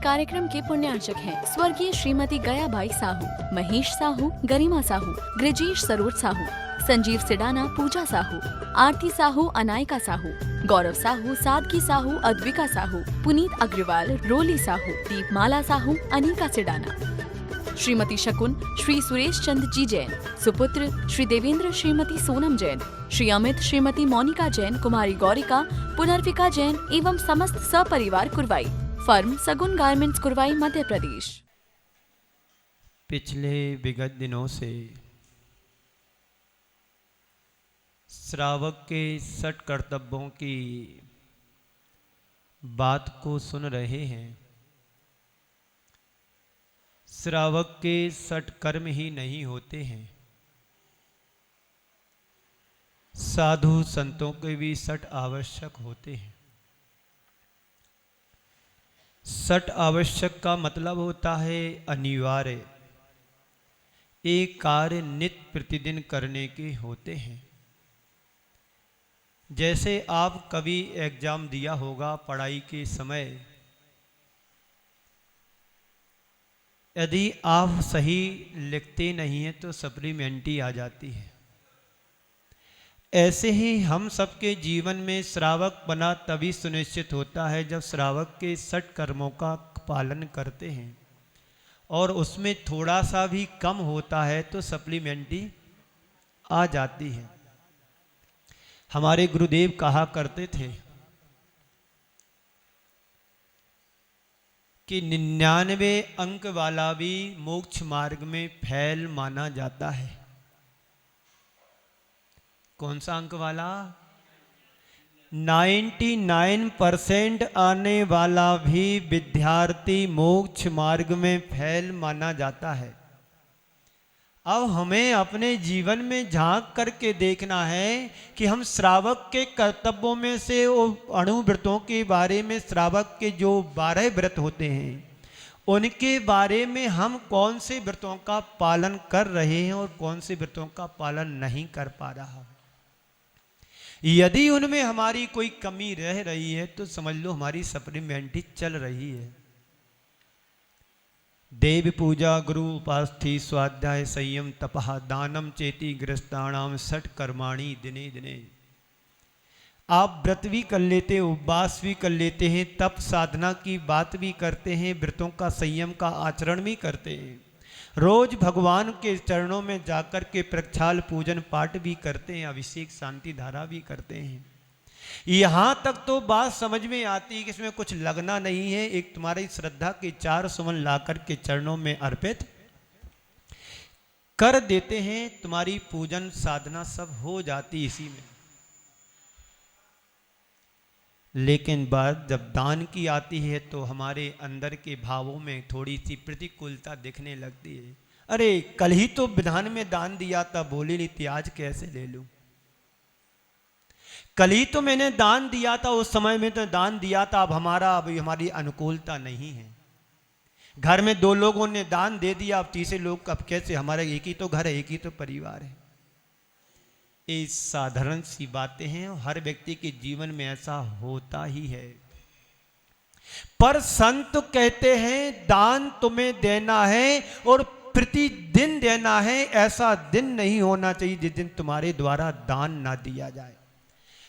कार्यक्रम के पुण्यार्चक हैं स्वर्गीय श्रीमती गयाबाई साहू, महेश साहू, गरिमा साहू, ग्रजेश सरोज साहू, संजीव सिडाना, पूजा साहू, आरती साहू, अनायका साहू, गौरव साहू, सादगी साहू, अद्विका साहू, पुनीत अग्रवाल, रोली साहू, दीपमाला साहू, अनिका सिडाना, श्रीमती शकुन, श्री सुरेश चंद जी जैन, सुपुत्र श्री देवेंद्र, श्रीमती सोनम जैन, श्री अमित, श्रीमती मोनिका जैन, कुमारी गौरिका, पुनर्विका जैन एवं समस्त सपरिवार कुरवाई। फर्म सगुन गारमेंट्स, कुरवाई, मध्य प्रदेश। पिछले विगत दिनों से श्रावक के सठ कर्तव्यों की बात को सुन रहे हैं। श्रावक के सठ कर्म ही नहीं होते हैं, साधु संतों के भी सठ आवश्यक होते हैं। सठ आवश्यक का मतलब होता है अनिवार्य, एक कार्य नित्य प्रतिदिन करने के होते हैं। जैसे आप कभी एग्जाम दिया होगा पढ़ाई के समय, यदि आप सही लिखते नहीं हैं तो सप्लीमेंट्री आ जाती है। ऐसे ही हम सबके जीवन में श्रावक बना तभी सुनिश्चित होता है जब श्रावक के सठ कर्मों का पालन करते हैं, और उसमें थोड़ा सा भी कम होता है तो सप्लीमेंट्री आ जाती है। हमारे गुरुदेव कहा करते थे कि 99 अंक वाला भी मोक्ष मार्ग में फैल माना जाता है। कौन सा अंक वाला? 99% आने वाला भी विद्यार्थी मोक्ष मार्ग में फैल माना जाता है। अब हमें अपने जीवन में झांक करके देखना है कि हम श्रावक के कर्तव्यों में से वो अणुव्रतों के बारे में, श्रावक के जो 12 व्रत होते हैं उनके बारे में हम कौन से व्रतों का पालन कर रहे हैं और कौन से व्रतों का पालन नहीं कर पा रहा। यदि उनमें हमारी कोई कमी रह रही है तो समझ लो हमारी सप्लीमेंट्री चल रही है। देव पूजा, गुरु उपास्थि, स्वाध्याय, संयम, तपः, दानम चेति गृहस्थाणाम सठ कर्माणि दिने दिने। आप व्रत भी कर लेते हैं, उपवास भी कर लेते हैं, तप साधना की बात भी करते हैं, व्रतों का संयम का आचरण भी करते हैं, रोज भगवान के चरणों में जाकर के प्रक्षाल पूजन पाठ भी करते हैं, अभिषेक शांति धारा भी करते हैं। यहां तक तो बात समझ में आती है कि इसमें कुछ लगना नहीं है। एक तुम्हारी श्रद्धा के 4 सुमन लाकर के चरणों में अर्पित कर देते हैं, तुम्हारी पूजन साधना सब हो जाती इसी में। लेकिन बात जब दान की आती है तो हमारे अंदर के भावों में थोड़ी सी प्रतिकूलता दिखने लगती है। अरे कल ही तो विधान में दान दिया था, बोली नहीं थी, आज कैसे ले लूं। कल ही तो मैंने दान दिया था, उस समय में तो दान दिया था, अब हमारी अनुकूलता नहीं है। घर में 2 लोगों ने दान दे दिया, अब तीसरे लोग अब कैसे? हमारा एक ही तो घर है, एक ही तो परिवार है। ये साधारण सी बातें हैं, हर व्यक्ति के जीवन में ऐसा होता ही है। पर संत कहते हैं दान तुम्हें देना है और प्रतिदिन देना है। ऐसा दिन नहीं होना चाहिए जिस दिन तुम्हारे द्वारा दान ना दिया जाए।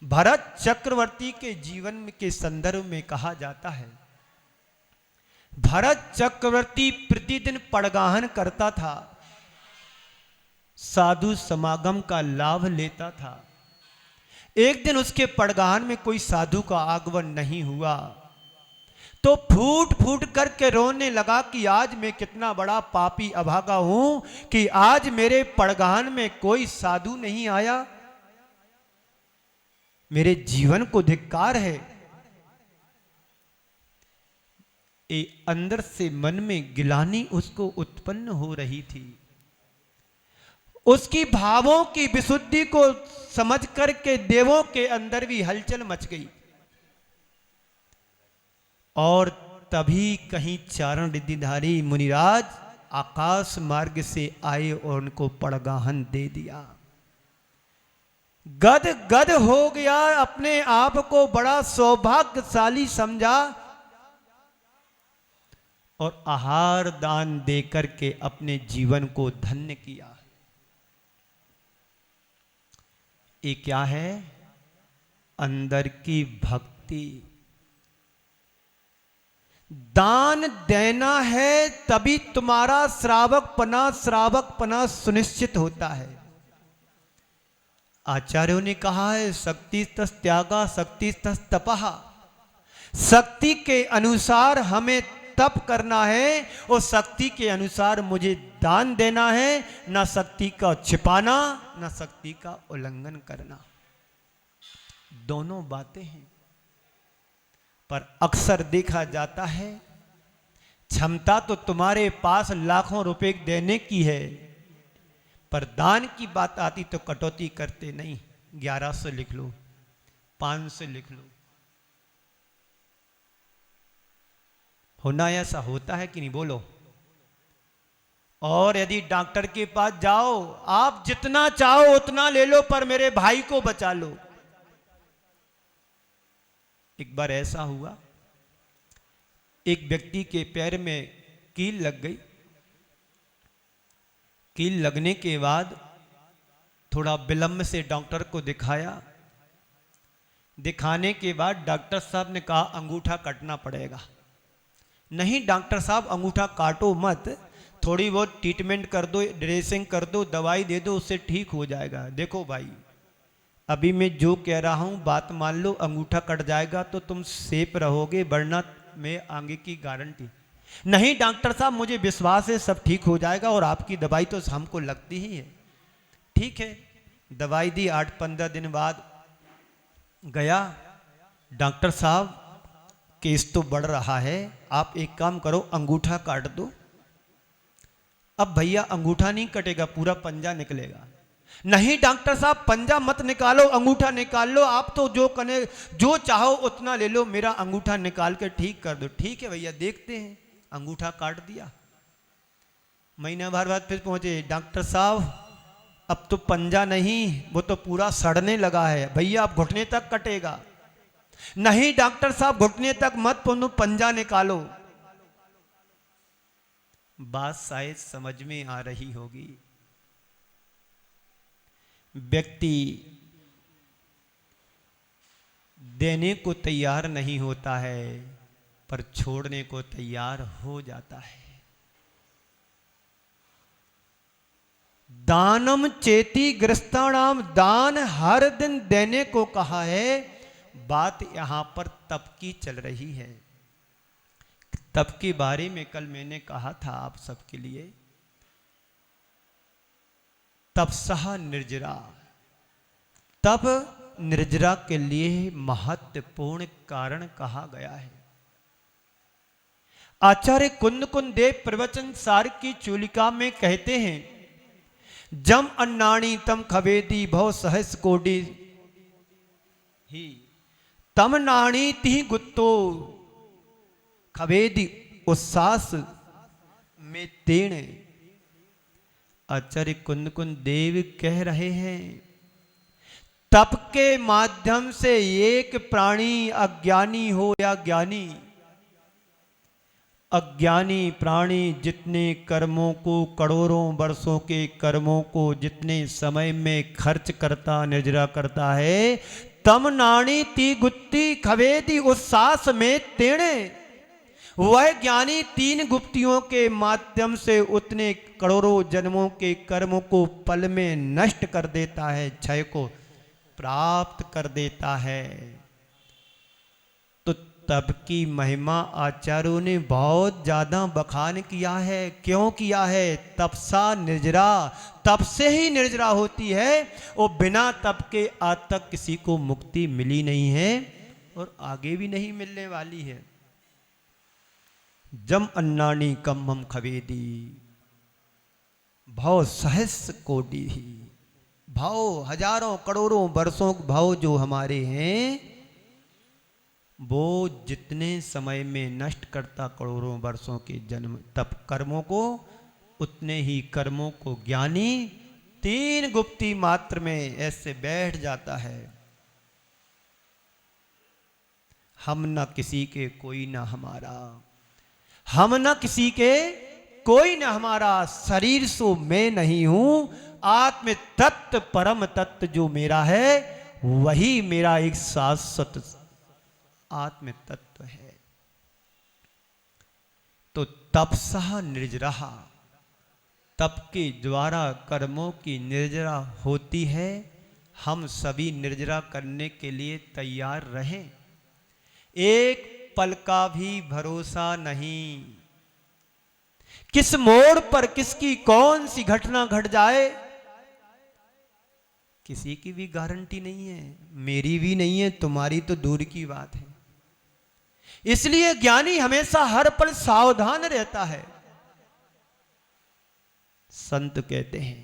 भरत चक्रवर्ती के जीवन के संदर्भ में कहा जाता है, भरत चक्रवर्ती प्रतिदिन पड़गाहन करता था, साधु समागम का लाभ लेता था। एक दिन उसके पड़गाहन में कोई साधु का आगमन नहीं हुआ तो फूट फूट करके रोने लगा कि आज मैं कितना बड़ा पापी अभागा हूं कि आज मेरे पड़गाहन में कोई साधु नहीं आया, मेरे जीवन को धिक्कार है। ये अंदर से मन में गिलानी उसको उत्पन्न हो रही थी। उसकी भावों की विशुद्धि को समझ करके देवों के अंदर भी हलचल मच गई, और तभी कहीं चारण रिद्धिधारी मुनिराज आकाश मार्ग से आए और उनको पड़गाहन दे दिया। गद गद हो गया, अपने आप को बड़ा सौभाग्यशाली समझा और आहार दान देकर के अपने जीवन को धन्य किया। ये क्या है? अंदर की भक्ति। दान देना है तभी तुम्हारा श्रावकपना सुनिश्चित होता है। आचार्यों ने कहा है शक्ति तस् त्यागा शक्ति तस् तपः। शक्ति के अनुसार हमें तप करना है और शक्ति के अनुसार मुझे दान देना है, ना शक्ति का छिपाना ना शक्ति का उल्लंघन करना। दोनों बातें हैं। पर अक्सर देखा जाता है क्षमता तो तुम्हारे पास लाखों रुपए देने की है, पर दान की बात आती तो कटौती करते नहीं। 1100 लिख लो, 500 लिख लो। होना ऐसा होता है कि नहीं? बोलो। और यदि डॉक्टर के पास जाओ, आप जितना चाहो उतना ले लो, पर मेरे भाई को बचा लो। एक बार ऐसा हुआ, एक व्यक्ति के पैर में कील लग गई। कील लगने के बाद थोड़ा विलंब से डॉक्टर को दिखाया। दिखाने के बाद डॉक्टर साहब ने कहा अंगूठा काटना पड़ेगा। नहीं डॉक्टर साहब अंगूठा काटो मत, थोड़ी बहुत ट्रीटमेंट कर दो, ड्रेसिंग कर दो, दवाई दे दो, उससे ठीक हो जाएगा। देखो भाई, अभी मैं जो कह रहा हूं बात मान लो, अंगूठा कट जाएगा तो तुम सेफ रहोगे, वरना मैं आगे की गारंटी। नहीं डॉक्टर साहब मुझे विश्वास है सब ठीक हो जाएगा, और आपकी दवाई तो हमको लगती ही है। ठीक है, दवाई दी। 8-15 दिन बाद गया, डॉक्टर साहब केस तो बढ़ रहा है, आप एक काम करो अंगूठा काट दो। अब भैया अंगूठा नहीं कटेगा, पूरा पंजा निकलेगा। नहीं डॉक्टर साहब पंजा मत निकालो, अंगूठा निकाल लो, आप तो जो चाहो उतना ले लो, मेरा अंगूठा निकाल के ठीक कर दो। ठीक है भैया देखते हैं। अंगूठा काट दिया। महीना भर बाद फिर पहुंचे, डॉक्टर साहब अब तो पंजा नहीं, वो तो पूरा सड़ने लगा है, भैया आप घुटने तक कटेगा। नहीं डॉक्टर साहब घुटने तक मत पहुंचो, पंजा निकालो। बात शायद समझ में आ रही होगी। व्यक्ति देने को तैयार नहीं होता है, पर छोड़ने को तैयार हो जाता है। दानम चेती गृहस्थाणाम, दान हर दिन देने को कहा है। बात यहां पर तप की चल रही है। तप के बारे में कल मैंने कहा था आप सबके लिए। तपसह निर्जरा, तप निर्जरा के लिए महत्वपूर्ण कारण कहा गया है। आचार्य कुंद देव प्रवचन सार की चूलिका में कहते हैं, जम अन्नाणी तम खवेदी भव सहस कोटि ही तम नाणी ति गुत्तो खवेदी उसास में तेण। आचार्य कुंद देव कह रहे हैं, तप के माध्यम से एक प्राणी अज्ञानी हो या ज्ञानी, अज्ञानी प्राणी जितने कर्मों को, करोड़ों वर्षों के कर्मों को जितने समय में खर्च करता, निर्जरा करता है, तम नाणी ती गुत्ती खवेदी उसास में तेणे। वह ज्ञानी 3 गुप्तियों के माध्यम से उतने करोड़ों जन्मों के कर्मों को पल में नष्ट कर देता है, क्षय को प्राप्त कर देता है। तो तप की महिमा आचार्यों ने बहुत ज्यादा बखान किया है। क्यों किया है? तपसा निर्जरा, तप से ही निर्जरा होती है, और बिना तप के आज तक किसी को मुक्ति मिली नहीं है और आगे भी नहीं मिलने वाली है। जम अन्नानी कम्मम खवेदी भव सहस कोटि ही। भाव हजारों करोड़ों वर्षों भाव जो हमारे हैं, वो जितने समय में नष्ट करता करोड़ों वर्षों के जन्म तप कर्मों को, उतने ही कर्मों को ज्ञानी 3 गुप्ती मात्र में ऐसे बैठ जाता है। हम न किसी के, कोई न हमारा, हम न किसी के, कोई न हमारा, शरीर सो मैं नहीं हूं, आत्म तत्व परम तत्व जो मेरा है वही मेरा एक शाश्वत आत्म तत्व है। तो तपसा निर्जरा, तप के द्वारा कर्मों की निर्जरा होती है। हम सभी निर्जरा करने के लिए तैयार रहें। एक पल का भी भरोसा नहीं, किस मोड़ पर किसकी कौन सी घटना घट जाए किसी की भी गारंटी नहीं है, मेरी भी नहीं है, तुम्हारी तो दूर की बात है। इसलिए ज्ञानी हमेशा हर पल सावधान रहता है। संत कहते हैं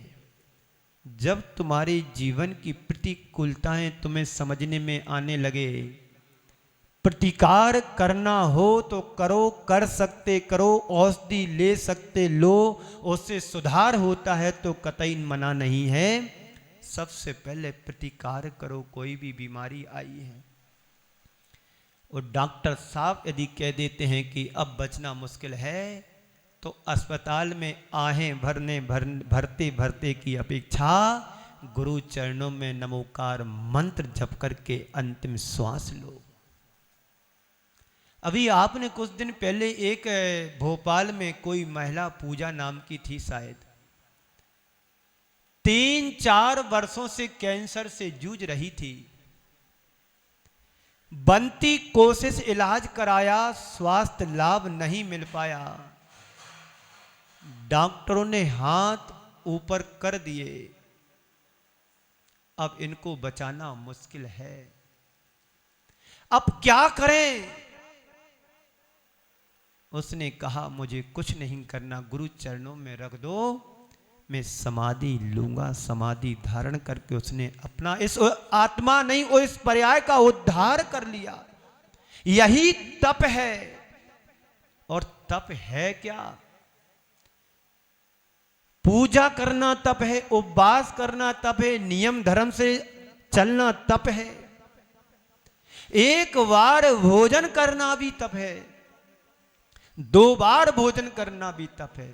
जब तुम्हारे जीवन की प्रतिकूलताएं तुम्हें समझने में आने लगे, प्रतिकार करना हो तो करो, कर सकते करो, औषधि ले सकते लो, उससे सुधार होता है तो कतई मना नहीं है। सबसे पहले प्रतिकार करो। कोई भी बीमारी आई है और डॉक्टर साहब यदि कह देते हैं कि अब बचना मुश्किल है, तो अस्पताल में आहें भरते भरते की अपेक्षा गुरु चरणों में नमोकार मंत्र जप करके अंतिम श्वास लो। अभी आपने कुछ दिन पहले एक भोपाल में कोई महिला पूजा नाम की थी, शायद 3-4 वर्षों से कैंसर से जूझ रही थी। बनती कोशिश, इलाज कराया, स्वास्थ्य लाभ नहीं मिल पाया। डॉक्टरों ने हाथ ऊपर कर दिए, अब इनको बचाना मुश्किल है, अब क्या करें। उसने कहा मुझे कुछ नहीं करना, गुरु चरणों में रख दो, मैं समाधि लूंगा। समाधि धारण करके उसने अपना इस आत्मा नहीं वो इस पर्याय का उद्धार कर लिया। यही तप है। और तप है क्या? पूजा करना तप है, उपवास करना तप है, नियम धर्म से चलना तप है, एक बार भोजन करना भी तप है, 2 बार भोजन करना भी तप है।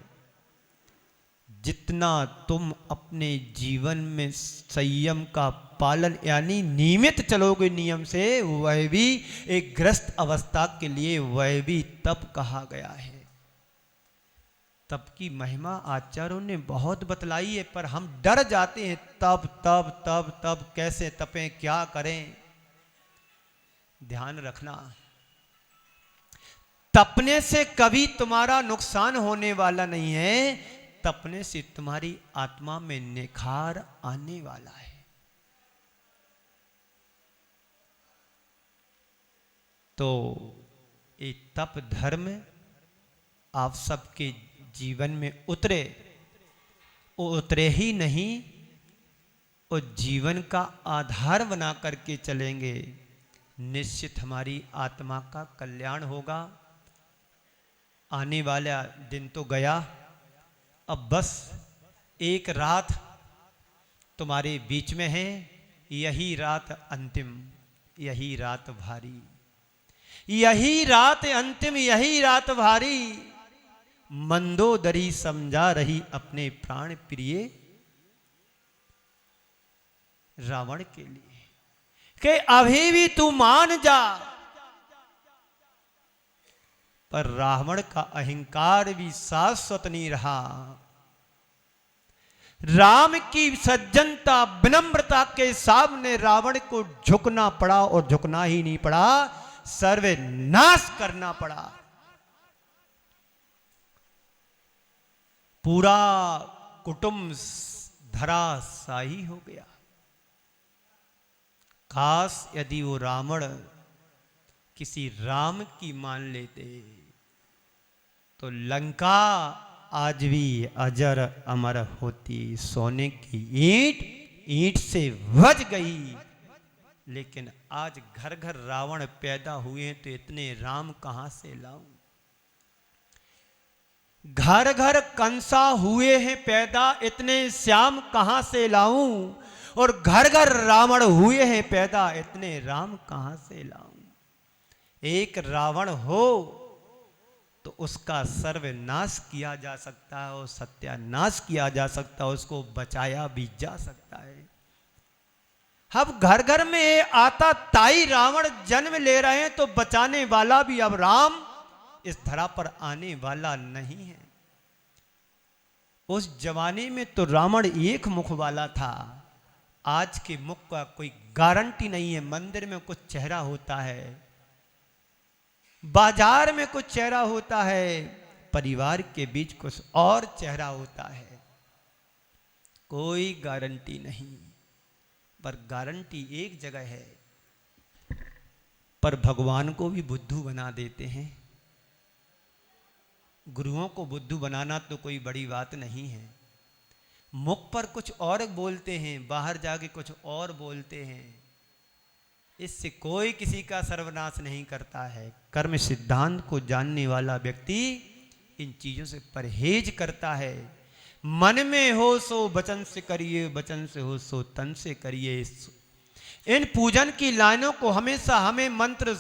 जितना तुम अपने जीवन में संयम का पालन यानी नियमित चलोगे नियम से, वह भी एक ग्रस्त अवस्था के लिए वह भी तप कहा गया है। तप की महिमा आचार्यों ने बहुत बतलाई है, पर हम डर जाते हैं तप तप तप तप, कैसे तपें, क्या करें। ध्यान रखना, तपने से कभी तुम्हारा नुकसान होने वाला नहीं है, तपने से तुम्हारी आत्मा में निखार आने वाला है। तो ये तप धर्म आप सबके जीवन में उतरे, उतरे ही नहीं, और जीवन का आधार बना करके चलेंगे, निश्चित हमारी आत्मा का कल्याण होगा। आने वाला दिन तो गया, अब बस एक रात तुम्हारे बीच में है, यही रात अंतिम, यही रात भारी, यही रात अंतिम, यही रात भारी। मंदोदरी समझा रही अपने प्राण प्रिय रावण के लिए कि अभी भी तू मान जा। पर रावण का अहंकार भी शाश्वत नहीं रहा। राम की सज्जनता विनम्रता के सामने रावण को झुकना पड़ा, और झुकना ही नहीं पड़ा, सर्वनाश करना पड़ा। पूरा कुटुंब धराशायी हो गया। काश यदि वो रावण किसी राम की मान लेते तो लंका आज भी अजर अमर होती, सोने की ईंट ईंट से वज गई। लेकिन आज घर घर रावण पैदा हुए हैं, तो इतने राम कहां से लाऊं? घर घर कंसा हुए हैं पैदा, इतने श्याम कहां से लाऊं? और घर घर रावण हुए हैं पैदा, इतने राम कहां से लाऊं? एक रावण हो तो उसका सर्वनाश किया जा सकता है और सत्यानाश किया जा सकता है, उसको बचाया भी जा सकता है। अब घर घर में आता ताई रावण जन्म ले रहे हैं तो बचाने वाला भी अब राम इस धरा पर आने वाला नहीं है। उस जमाने में तो रावण एक मुख वाला था, आज के मुख का कोई गारंटी नहीं है। मंदिर में कुछ चेहरा होता है, बाजार में कुछ चेहरा होता है, परिवार के बीच कुछ और चेहरा होता है, कोई गारंटी नहीं। पर गारंटी एक जगह है, पर भगवान को भी बुद्धू बना देते हैं। गुरुओं को बुद्धू बनाना तो कोई बड़ी बात नहीं है। मुख पर कुछ और बोलते हैं, बाहर जाके कुछ और बोलते हैं, इससे कोई किसी का सर्वनाश नहीं करता है। कर्म सिद्धांत को जानने वाला व्यक्ति इन चीजों से परहेज करता है। मन में हो सो वचन से करिए, वचन से हो सो तन से करिए। इन पूजन की लाइनों को हमेशा हमें मंत्र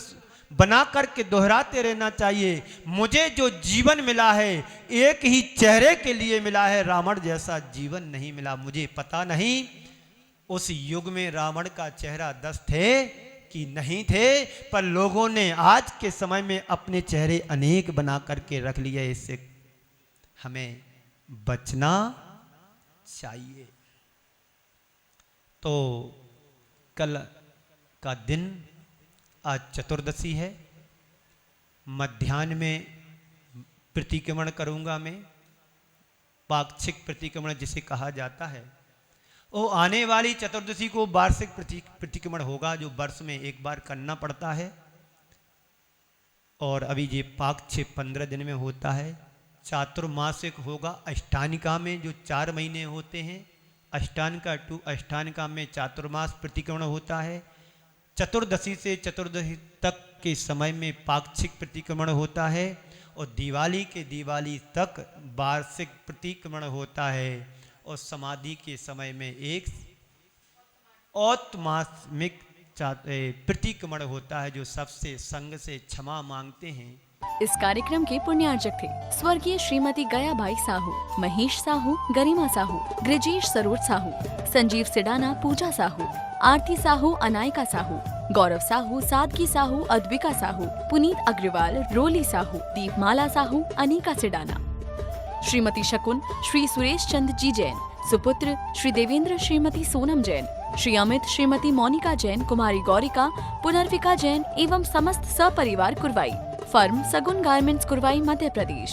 बना करके दोहराते रहना चाहिए। मुझे जो जीवन मिला है एक ही चेहरे के लिए मिला है, रावण जैसा जीवन नहीं मिला। मुझे पता नहीं उस युग में रावण का चेहरा 10 थे कि नहीं थे, पर लोगों ने आज के समय में अपने चेहरे अनेक बना करके रख लिए। इससे हमें बचना चाहिए। तो कल का दिन आज चतुर्दशी है, मध्याह्न में प्रतिक्रमण करूंगा मैं, पाक्षिक प्रतिक्रमण जिसे कहा जाता है। वो आने वाली चतुर्दशी को वार्षिक प्रतिक्रमण होगा, जो वर्ष में एक बार करना पड़ता है। और अभी ये पाक्षिक 15 दिन में होता है। चातुर्मासिक होगा अष्टानिका में, जो 4 महीने होते हैं। अष्टानिका टू अष्टानिका में चातुर्मास प्रतिक्रमण होता है। चतुर्दशी से चतुर्दशी तक के समय में पाक्षिक प्रतिक्रमण होता है, और दिवाली के दिवाली तक वार्षिक प्रतिक्रमण होता है। और समाधि के समय में एक औतमासिक प्रतिक्रमण होता है, जो सबसे संग से क्षमा मांगते हैं। इस कार्यक्रम के पुण्यार्जक थे स्वर्गीय श्रीमती गयाबाई साहू, महेश साहू, गरिमा साहू, गृजेश सरोज साहू, संजीव सिडाना, पूजा साहू, आरती साहू, अनायका साहू, गौरव साहू, सादगी साहू, अद्विका साहू, पुनीत अग्रवाल, रोली साहू, दीपमाला साहू, अनिका सिडाना, श्रीमती शकुन, श्री सुरेश चंद जी जैन, सुपुत्र श्री देवेंद्र, श्रीमती सोनम जैन, श्री अमित, श्रीमती मोनिका जैन, कुमारी गौरिका, पुनर्विका जैन एवं समस्त सपरिवार कुरवाई। फर्म सगुन गारमेंट्स, कुरवाई, मध्य प्रदेश।